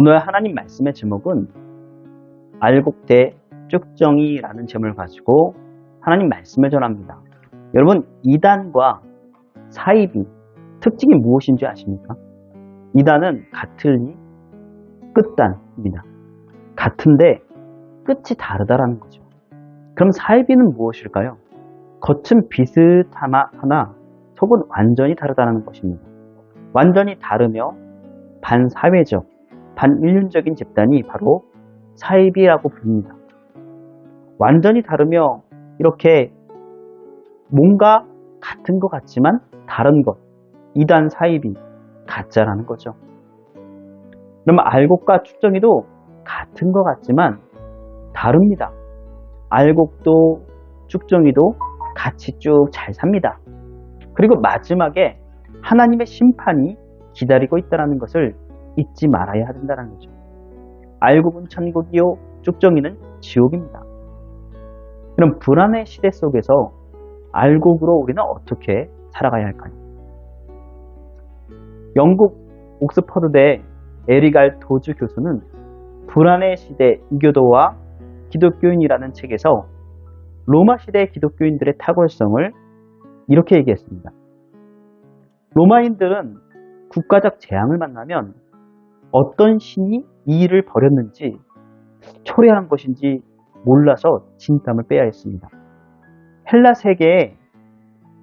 오늘 하나님 말씀의 제목은 알곡대 쭉정이라는 제목을 가지고 하나님 말씀을 전합니다. 여러분, 이단과 사이비 특징이 무엇인지 아십니까? 이단은 같으니 끝단입니다. 같은데 끝이 다르다라는 거죠. 그럼 사이비는 무엇일까요? 겉은 비슷하나 속은 완전히 다르다는 것입니다. 완전히 다르며 반사회적, 반인륜적인 집단이 바로 사이비라고 부릅니다. 완전히 다르며 이렇게 뭔가 같은 것 같지만 다른 것, 이단 사이비, 가짜라는 거죠. 그러면 알곡과 쭉정이도 같은 것 같지만 다릅니다. 알곡도 쭉정이도 같이 쭉 잘 삽니다. 그리고 마지막에 하나님의 심판이 기다리고 있다는 것을 잊지 말아야 된다는 거죠. 알곡은 천국이요, 쭉정이는 지옥입니다. 그럼 불안의 시대 속에서 알곡으로 우리는 어떻게 살아가야 할까요? 영국 옥스퍼드대 에리갈 도주 교수는 불안의 시대 이교도와 기독교인이라는 책에서 로마 시대 기독교인들의 탁월성을 이렇게 얘기했습니다. 로마인들은 국가적 재앙을 만나면 어떤 신이 이 일을 벌였는지 초래한 것인지 몰라서 진땀을 빼야 했습니다. 헬라 세계에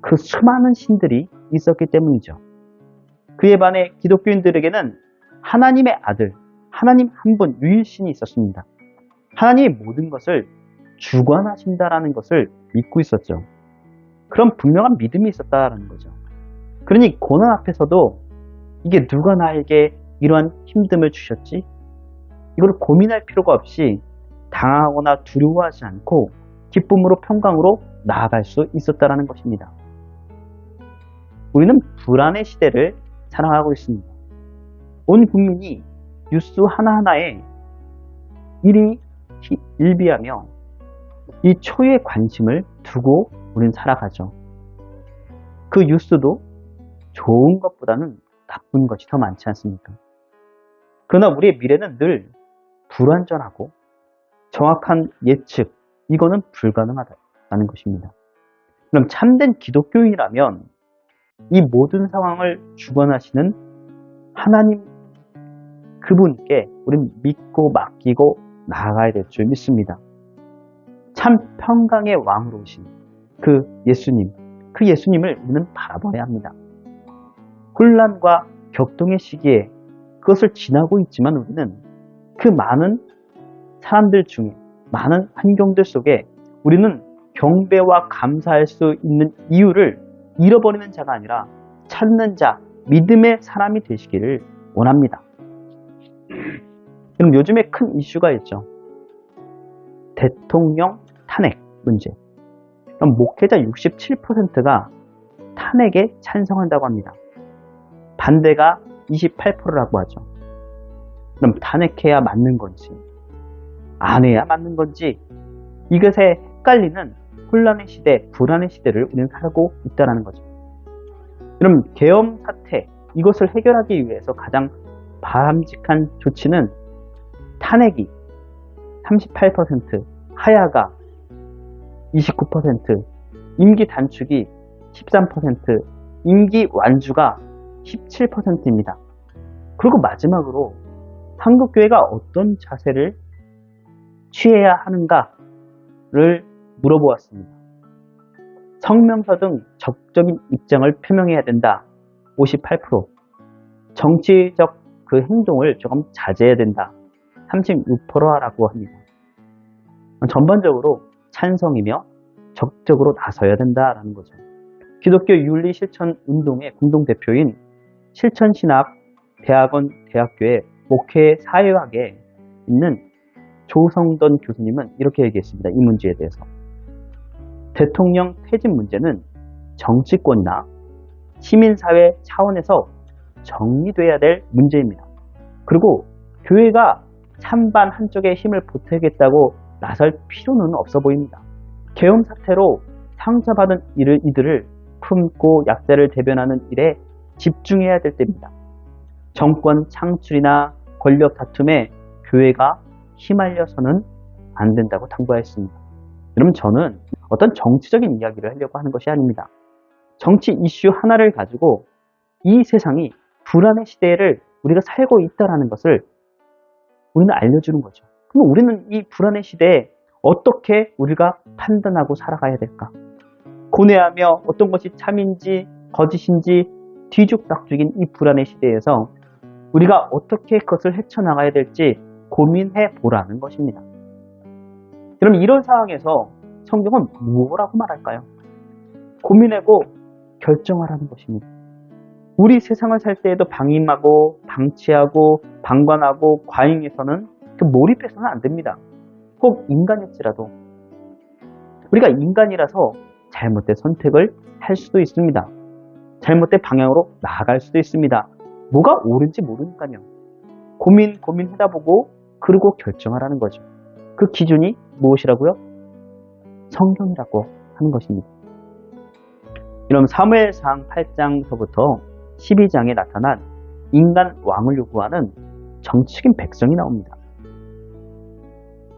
그 수많은 신들이 있었기 때문이죠. 그에 반해 기독교인들에게는 하나님의 아들, 하나님 한 분 유일신이 있었습니다. 하나님이 모든 것을 주관하신다라는 것을 믿고 있었죠. 그런 분명한 믿음이 있었다라는 거죠. 그러니 고난 앞에서도 이게 누가 나에게 이러한 힘듦을 주셨지? 이걸 고민할 필요가 없이 당하거나 두려워하지 않고 기쁨으로 평강으로 나아갈 수 있었다라는 것입니다. 우리는 불안의 시대를 살아가고 있습니다. 온 국민이 뉴스 하나하나에 일비하며 이 초유의 관심을 두고 우리는 살아가죠. 그 뉴스도 좋은 것보다는 나쁜 것이 더 많지 않습니까? 그러나 우리의 미래는 늘 불완전하고 정확한 예측, 이거는 불가능하다는 것입니다. 그럼 참된 기독교인이라면 이 모든 상황을 주관하시는 하나님 그분께 우리는 믿고 맡기고 나아가야 될 줄 믿습니다. 참 평강의 왕으로 오신 그 예수님, 그 예수님을 우리는 바라봐야 합니다. 혼란과 격동의 시기에 그것을 지나고 있지만 우리는 그 많은 사람들 중에, 많은 환경들 속에 우리는 경배와 감사할 수 있는 이유를 잃어버리는 자가 아니라 찾는 자, 믿음의 사람이 되시기를 원합니다. 그럼 요즘에 큰 이슈가 있죠. 대통령 탄핵 문제. 그럼 목회자 67%가 탄핵에 찬성한다고 합니다. 반대가 28%라고 하죠. 그럼 탄핵해야 맞는 건지, 안 해야 맞는 건지, 이것에 헷갈리는 혼란의 시대, 불안의 시대를 우리는 살고 있다는 거죠. 그럼 계엄 사태, 이것을 해결하기 위해서 가장 바람직한 조치는 탄핵이 38%, 하야가 29%, 임기 단축이 13%, 임기 완주가 17%입니다. 그리고 마지막으로 한국교회가 어떤 자세를 취해야 하는가를 물어보았습니다. 성명서 등 적극적인 입장을 표명해야 된다. 58%, 정치적 그 행동을 조금 자제해야 된다. 36%라고 합니다. 전반적으로 찬성이며 적극적으로 나서야 된다라는 거죠. 기독교 윤리 실천 운동의 공동대표인 실천신학 대학원 대학교의 목회 사회학에 있는 조성돈 교수님은 이렇게 얘기했습니다. 이 문제에 대해서. 대통령 퇴진 문제는 정치권이나 시민사회 차원에서 정리돼야 될 문제입니다. 그리고 교회가 찬반 한쪽에 힘을 보태겠다고 나설 필요는 없어 보입니다. 계엄 사태로 상처받은 이들을 품고 약자를 대변하는 일에 집중해야 될 때입니다. 정권 창출이나 권력 다툼에 교회가 휘말려서는 안 된다고 당부하였습니다. 여러분, 저는 어떤 정치적인 이야기를 하려고 하는 것이 아닙니다. 정치 이슈 하나를 가지고 이 세상이 불안의 시대를 우리가 살고 있다는 것을 우리는 알려주는 거죠. 그럼 우리는 이 불안의 시대에 어떻게 우리가 판단하고 살아가야 될까? 고뇌하며 어떤 것이 참인지 거짓인지 뒤죽박죽인 이 불안의 시대에서 우리가 어떻게 그것을 헤쳐나가야 될지 고민해 보라는 것입니다. 그럼 이런 상황에서 성경은 무엇이라고 말할까요? 고민하고 결정하라는 것입니다. 우리 세상을 살 때에도 방임하고 방치하고 방관하고 과잉해서는 몰입해서는 안 됩니다. 혹 인간일지라도 우리가 인간이라서 잘못된 선택을 할 수도 있습니다. 잘못된 방향으로 나아갈 수도 있습니다. 뭐가 옳은지 모르니까요. 고민하다 보고 그리고 결정하라는 거죠. 그 기준이 무엇이라고요? 성경이라고 하는 것입니다. 그럼 사무엘상 8장서부터 12장에 나타난 인간 왕을 요구하는 정치적인 백성이 나옵니다.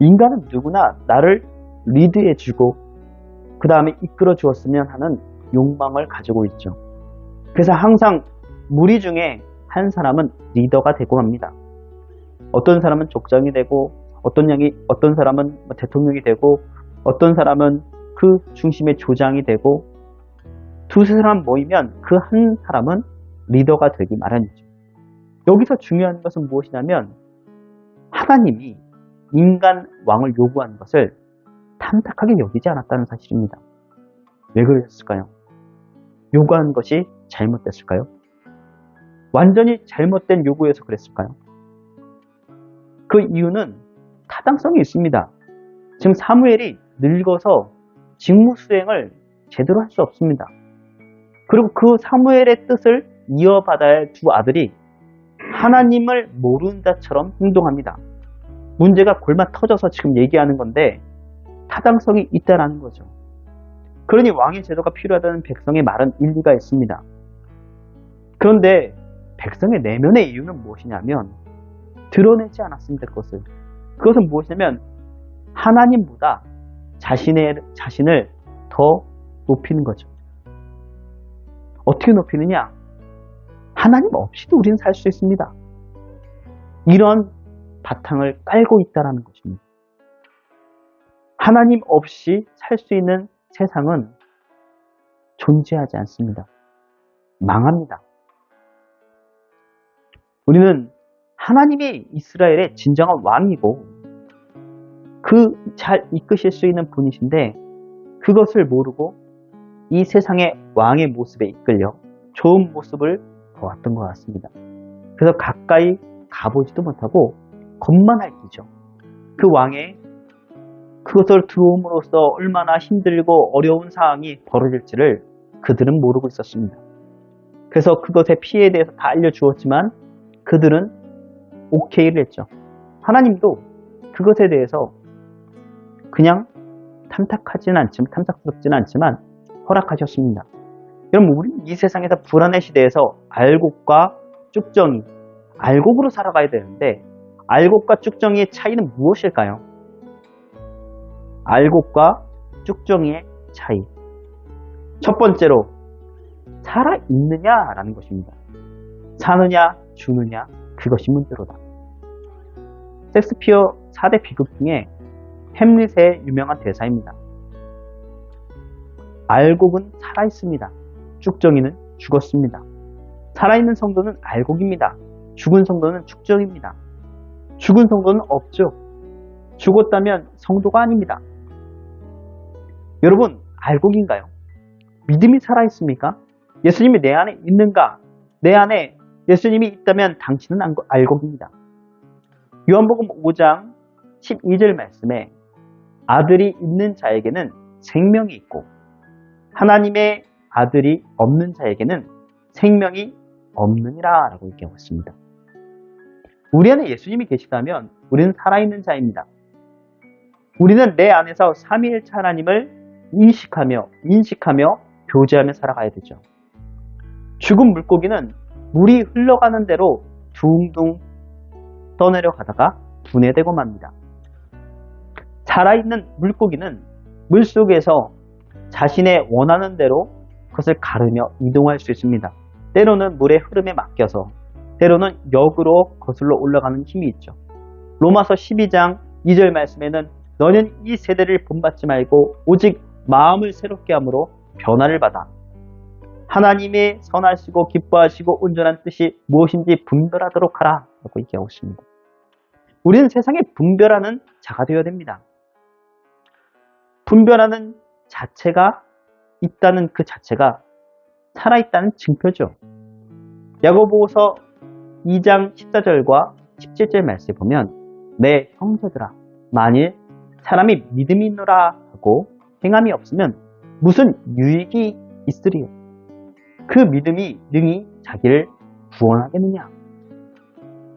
인간은 누구나 나를 리드해주고 그 다음에 이끌어 주었으면 하는 욕망을 가지고 있죠. 그래서 항상 무리 중에 한 사람은 리더가 되고 합니다. 어떤 사람은 족장이 되고 어떤 사람은 대통령이 되고 어떤 사람은 그 중심의 조장이 되고 두세 사람 모이면 그 한 사람은 리더가 되기 마련이죠. 여기서 중요한 것은 무엇이냐면 하나님이 인간 왕을 요구한 것을 탐탁하게 여기지 않았다는 사실입니다. 왜 그랬을까요? 요구한 것이 잘못됐을까요? 완전히 잘못된 요구여서 그랬을까요? 그 이유는 타당성이 있습니다. 지금 사무엘이 늙어서 직무 수행을 제대로 할 수 없습니다. 그리고 그 사무엘의 뜻을 이어받아야 할 두 아들이 하나님을 모르는 자처럼 행동합니다. 문제가 골마 터져서 지금 얘기하는 건데 타당성이 있다는 거죠. 그러니 왕의 제도가 필요하다는 백성의 말은 일리가 있습니다. 그런데 백성의 내면의 이유는 무엇이냐면 드러내지 않았습니다. 그것은 무엇이냐면 하나님보다 자신을 더 높이는 거죠. 어떻게 높이느냐? 하나님 없이도 우리는 살 수 있습니다. 이런 바탕을 깔고 있다는 것입니다. 하나님 없이 살 수 있는 세상은 존재하지 않습니다. 망합니다. 우리는 하나님이 이스라엘의 진정한 왕이고 잘 이끄실 수 있는 분이신데 그것을 모르고 이 세상의 왕의 모습에 이끌려 좋은 모습을 보았던 것 같습니다. 그래서 가까이 가보지도 못하고 겁만 핥기죠. 그 왕의 그것을 들어옴으로써 얼마나 힘들고 어려운 상황이 벌어질지를 그들은 모르고 있었습니다. 그래서 그것의 피해에 대해서 다 알려주었지만 그들은 오케이를 했죠. 하나님도 그것에 대해서 그냥 탐탁스럽지는 않지만 허락하셨습니다. 여러분, 우리는 이 세상에서 불안의 시대에서 알곡과 쭉정이, 알곡으로 살아가야 되는데 알곡과 쭉정이의 차이는 무엇일까요? 알곡과 쭉정이의 차이. 첫 번째로 살아있느냐라는 것입니다. 사느냐 죽느냐 그것이 문제로다. 셰익스피어 4대 비극 중에 햄릿의 유명한 대사입니다. 알곡은 살아있습니다. 쭉정이는 죽었습니다. 살아있는 성도는 알곡입니다. 죽은 성도는 쭉정입니다. 죽은 성도는 없죠. 죽었다면 성도가 아닙니다. 여러분, 알곡인가요? 믿음이 살아있습니까? 예수님이 내 안에 있는가? 내 안에 예수님이 있다면 당신은 알곡입니다. 요한복음 5장 12절 말씀에 아들이 있는 자에게는 생명이 있고 하나님의 아들이 없는 자에게는 생명이 없느니라 라고 얘기하고 있습니다. 우리 안에 예수님이 계시다면 우리는 살아있는 자입니다. 우리는 내 안에서 삼위일체 하나님을 인식하며 교제하며 살아가야 되죠. 죽은 물고기는 물이 흘러가는 대로 둥둥 떠내려가다가 분해되고 맙니다. 살아있는 물고기는 물속에서 자신의 원하는 대로 그것을 가르며 이동할 수 있습니다. 때로는 물의 흐름에 맡겨서, 때로는 역으로 거슬러 올라가는 힘이 있죠. 로마서 12장 2절 말씀에는 너는 이 세대를 본받지 말고 오직 마음을 새롭게 함으로 변화를 받아 하나님의 선하시고 기뻐하시고 온전한 뜻이 무엇인지 분별하도록 하라 라고 얘기하고 있습니다. 우리는 세상에 분별하는 자가 되어야 됩니다. 분별하는 자체가 있다는 그 자체가 살아있다는 증표죠. 야고보서 2장 14절과 17절 말씀에 보면 내 형제들아 만일 사람이 믿음이 있노라 하고 행함이 없으면 무슨 유익이 있으리요. 그 믿음이 능히 자기를 구원하겠느냐.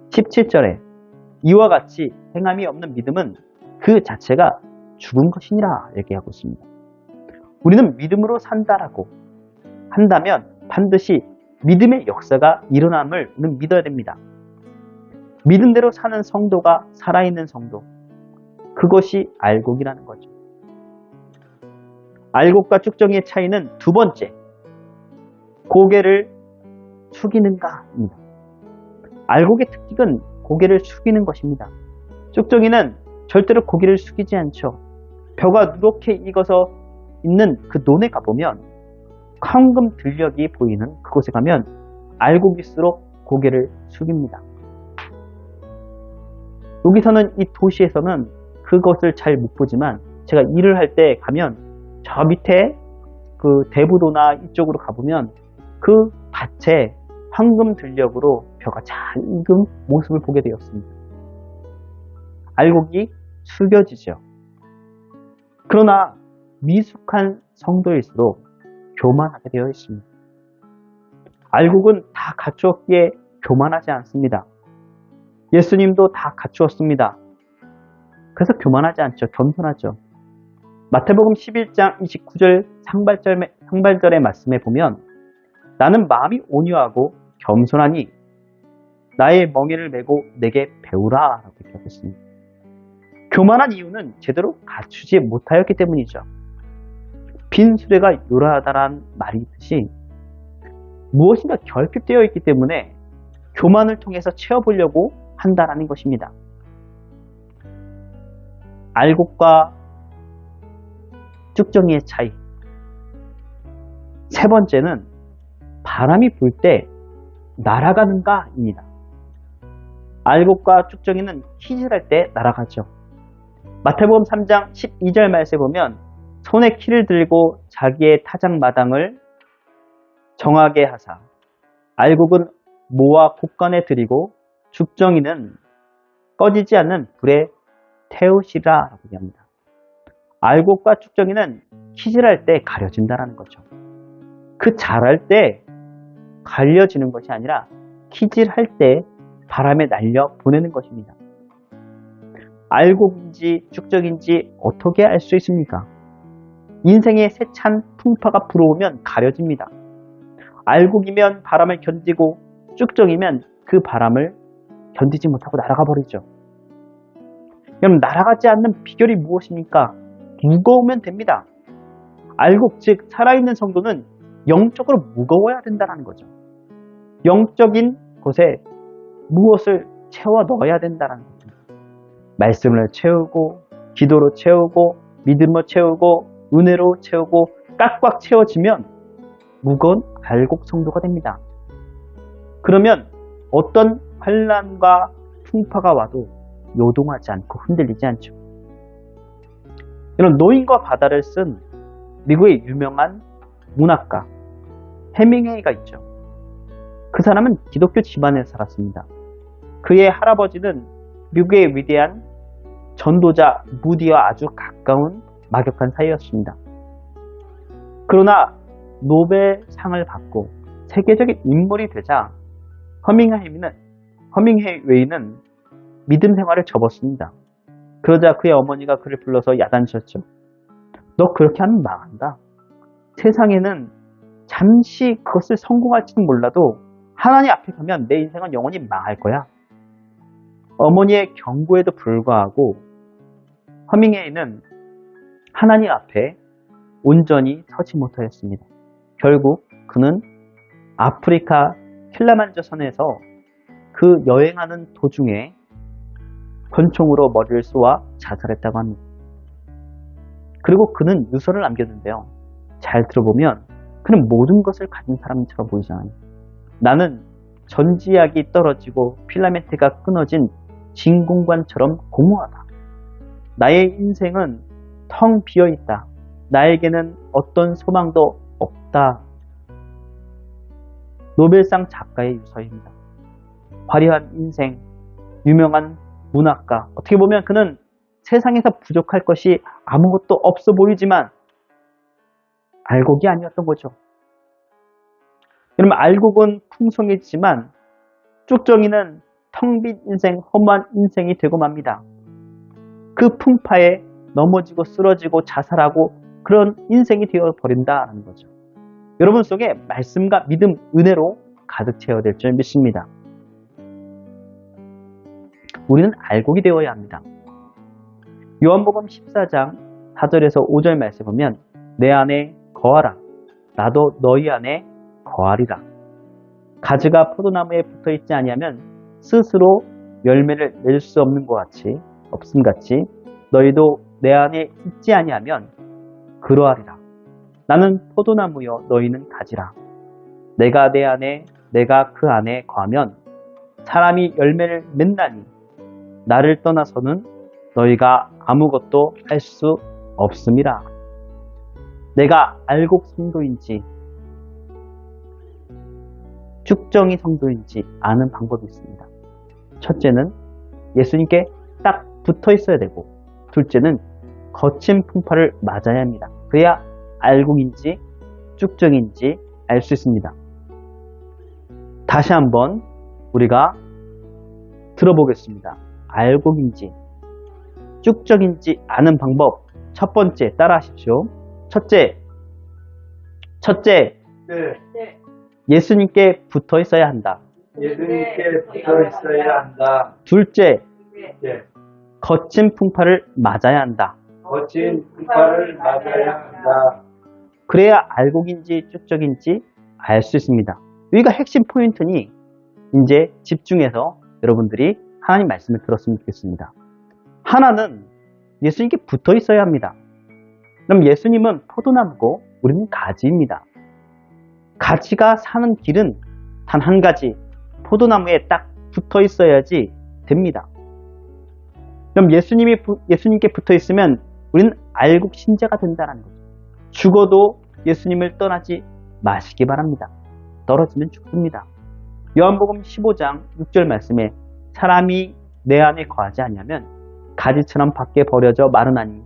17절에 이와 같이 행함이 없는 믿음은 그 자체가 죽은 것이니라 얘기하고 있습니다. 우리는 믿음으로 산다라고 한다면 반드시 믿음의 역사가 일어남을 우리는 믿어야 됩니다. 믿음대로 사는 성도가 살아있는 성도, 그것이 알곡이라는 거죠. 알곡과 쭉정이의 차이는 두 번째, 고개를 숙이는가입니다. 알곡의 특징은 고개를 숙이는 것입니다. 쭉정이는 절대로 고개를 숙이지 않죠. 벼가 누렇게 익어서 있는 그 논에 가보면 황금 들녘이 보이는 그곳에 가면 알곡일수록 고개를 숙입니다. 여기서는 이 도시에서는 그것을 잘 못 보지만 제가 일을 할 때 가면 저 밑에 그 대부도나 이쪽으로 가보면 그 밭에 황금 들녘으로 벼가 잘 익은 모습을 보게 되었습니다. 알곡이 숙여지죠. 그러나 미숙한 성도일수록 교만하게 되어 있습니다. 알곡은 다 갖추었기에 교만하지 않습니다. 예수님도 다 갖추었습니다. 그래서 교만하지 않죠. 겸손하죠. 마태복음 11장 29절 상발절의 말씀에 보면 나는 마음이 온유하고 겸손하니 나의 멍에를 메고 내게 배우라 라고 얘기하고 있습니다. 교만한 이유는 제대로 갖추지 못하였기 때문이죠. 빈 수레가 요란하다란 말이 있듯이 무엇인가 결핍되어 있기 때문에 교만을 통해서 채워보려고 한다라는 것입니다. 알곡과 쭉정이의 차이. 세 번째는 바람이 불 때 날아가는가입니다. 알곡과 쭉정이는 키질할 때 날아가죠. 마태복음 3장 12절 말씀에 보면 손에 키를 들고 자기의 타작 마당을 정하게 하사 알곡은 모아 곳간에 들이고 쭉정이는 꺼지지 않는 불에 태우시라 라고 얘기합니다. 알곡과 쭉정이는 키질할 때 가려진다는 거죠. 그 자랄 때 갈려지는 것이 아니라 키질할 때 바람에 날려 보내는 것입니다. 알곡인지 쭉정인지 어떻게 알 수 있습니까? 인생의 세찬 풍파가 불어오면 가려집니다. 알곡이면 바람을 견디고 쭉정이면 그 바람을 견디지 못하고 날아가 버리죠. 그럼 날아가지 않는 비결이 무엇입니까? 무거우면 됩니다. 알곡, 즉 살아있는 성도는 영적으로 무거워야 된다는 거죠. 영적인 곳에 무엇을 채워 넣어야 된다는 거죠. 말씀을 채우고 기도로 채우고 믿음으로 채우고 은혜로 채우고 꽉꽉 채워지면 무거운 알곡 성도가 됩니다. 그러면 어떤 환난과 풍파가 와도 요동하지 않고 흔들리지 않죠. 이런 노인과 바다를 쓴 미국의 유명한 문학가 해밍웨이가 있죠. 그 사람은 기독교 집안에서 살았습니다. 그의 할아버지는 미국의 위대한 전도자 무디와 아주 가까운 막역한 사이였습니다. 그러나 노벨상을 받고 세계적인 인물이 되자 허밍웨이는 믿음 생활을 접었습니다. 그러자 그의 어머니가 그를 불러서 야단쳤죠. 너 그렇게 하면 망한다. 세상에는 잠시 그것을 성공할지는 몰라도 하나님 앞에 가면 내 인생은 영원히 망할 거야. 어머니의 경고에도 불구하고 허밍웨이는 하나님 앞에 온전히 서지 못하였습니다. 결국 그는 아프리카 킬라만자산에서 그 여행하는 도중에 권총으로 머리를 쏘아 자살했다고 합니다. 그리고 그는 유서를 남겼는데요. 잘 들어보면 그는 모든 것을 가진 사람처럼 보이잖아요. 나는 전지약이 떨어지고 필라멘트가 끊어진 진공관처럼 공허하다. 나의 인생은 텅 비어있다. 나에게는 어떤 소망도 없다. 노벨상 작가의 유서입니다. 화려한 인생, 유명한 문학가. 어떻게 보면 그는 세상에서 부족할 것이 아무것도 없어 보이지만 알곡이 아니었던 거죠. 여러분, 알곡은 풍성해지지만 쭉정이는 텅 빈 인생, 험한 인생이 되고 맙니다. 그 풍파에 넘어지고 쓰러지고 자살하고 그런 인생이 되어버린다는 거죠. 여러분 속에 말씀과 믿음, 은혜로 가득 채워야 될 줄 믿습니다. 우리는 알곡이 되어야 합니다. 요한복음 14장 4절에서 5절 말씀 보면 내 안에 거하라. 나도 너희 안에 거하리라. 가지가 포도나무에 붙어있지 아니하면 스스로 열매를 낼 수 없는 것 같이 없음같이 너희도 내 안에 있지 아니하면 그러하리라. 나는 포도나무여 너희는 가지라. 내가 내 안에 내가 그 안에 거하면 사람이 열매를 맺나니 나를 떠나서는 너희가 아무것도 할 수 없음이라. 내가 알곡 성도인지 쭉정이 성도인지 아는 방법이 있습니다. 첫째는 예수님께 딱 붙어 있어야 되고, 둘째는 거친 풍파를 맞아야 합니다. 그래야 알곡인지 쭉정인지 알 수 있습니다. 다시 한번 우리가 들어보겠습니다. 알곡인지 쭉정인지 아는 방법, 첫 번째 따라하십시오. 첫째, 네. 예수님께 붙어 있어야 한다. 예수님께 붙어 있어야 한다. 둘째, 네. 거친 풍파를 맞아야 한다. 거친 풍파를 맞아야 한다. 그래야 알곡인지 쭉정인지 알 수 있습니다. 여기가 핵심 포인트니 이제 집중해서 여러분들이 하나님 말씀을 들었으면 좋겠습니다. 하나는 예수님께 붙어 있어야 합니다. 그럼 예수님은 포도나무고 우리는 가지입니다. 가지가 사는 길은 단 한 가지, 포도나무에 딱 붙어 있어야지 됩니다. 그럼 예수님께 붙어 있으면 우리는 알곡 신자가 된다는 거죠. 죽어도 예수님을 떠나지 마시기 바랍니다. 떨어지면 죽습니다. 요한복음 15장 6절 말씀에 사람이 내 안에 거하지 않으면 가지처럼 밖에 버려져 마르나니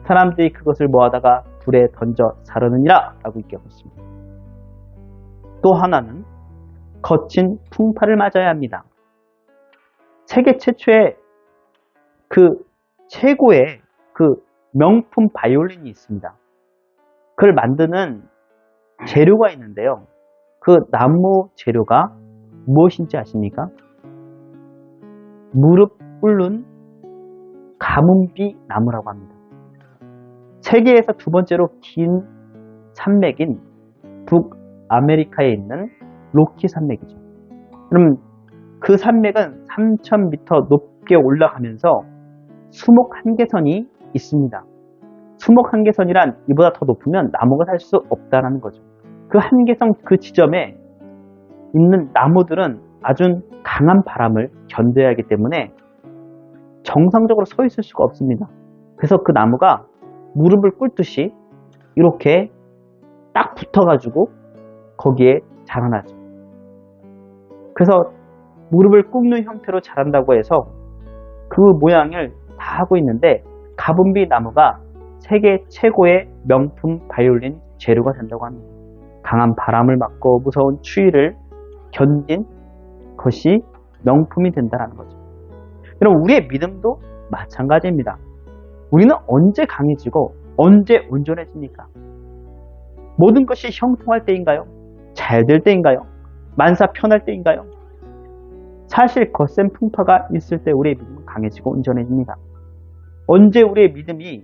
사람들이 그것을 모아다가 불에 던져 사르느니라 라고 얘기하고 있습니다. 또 하나는 거친 풍파를 맞아야 합니다. 세계 최초의 최고의 명품 바이올린이 있습니다. 그걸 만드는 재료가 있는데요. 그 나무 재료가 무엇인지 아십니까? 무릎 꿇는 가뭄비 나무라고 합니다. 세계에서 두 번째로 긴 산맥인 북아메리카에 있는 로키 산맥이죠. 그럼 그 산맥은 3000m 높게 올라가면서 수목 한계선이 있습니다. 수목 한계선이란 이보다 더 높으면 나무가 살 수 없다는 거죠. 그 한계선 그 지점에 있는 나무들은 아주 강한 바람을 견뎌야 하기 때문에 정상적으로 서 있을 수가 없습니다. 그래서 그 나무가 무릎을 꿇듯이 이렇게 딱 붙어가지고 거기에 자라나죠. 그래서 무릎을 꿇는 형태로 자란다고 해서 그 모양을 다 하고 있는데 가붐비 나무가 세계 최고의 명품 바이올린 재료가 된다고 합니다. 강한 바람을 맞고 무서운 추위를 견딘 것이 명품이 된다는 거죠. 여러분, 우리의 믿음도 마찬가지입니다. 우리는 언제 강해지고 언제 온전해집니까? 모든 것이 형통할 때인가요? 잘 될 때인가요? 만사 편할 때인가요? 사실 거센 풍파가 있을 때 우리의 믿음은 강해지고 온전해집니다. 언제 우리의 믿음이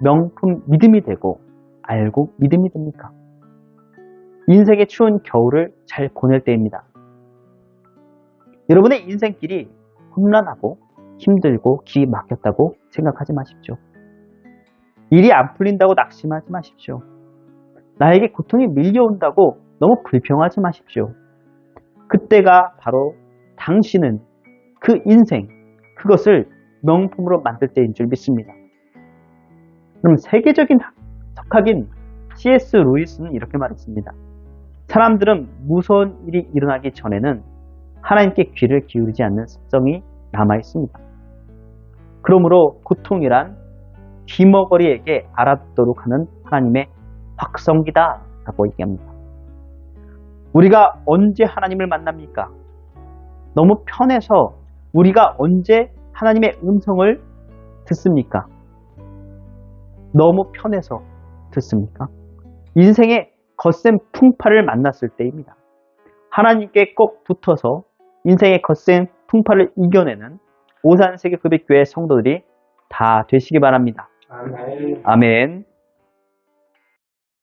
명품 믿음이 되고 알고 믿음이 됩니까? 인생의 추운 겨울을 잘 보낼 때입니다. 여러분의 인생길이 험난하고 힘들고 길이 막혔다고 생각하지 마십시오. 일이 안 풀린다고 낙심하지 마십시오. 나에게 고통이 밀려온다고 너무 불평하지 마십시오. 그때가 바로 당신은 그 인생, 그것을 명품으로 만들 때인 줄 믿습니다. 그럼 세계적인 석학인 C.S. 루이스는 이렇게 말했습니다. 사람들은 무서운 일이 일어나기 전에는 하나님께 귀를 기울이지 않는 습성이 남아 있습니다. 그러므로 고통이란 귀머거리에게 알아듣도록 하는 하나님의 확성기다 라고 얘기합니다. 우리가 언제 하나님을 만납니까? 너무 편해서 우리가 언제 하나님의 음성을 듣습니까? 너무 편해서 듣습니까? 인생의 거센 풍파를 만났을 때입니다. 하나님께 꼭 붙어서 인생의 거센 풍파를 이겨내는 오산세계급식교회 성도들이 다 되시기 바랍니다. 아멘. 아멘.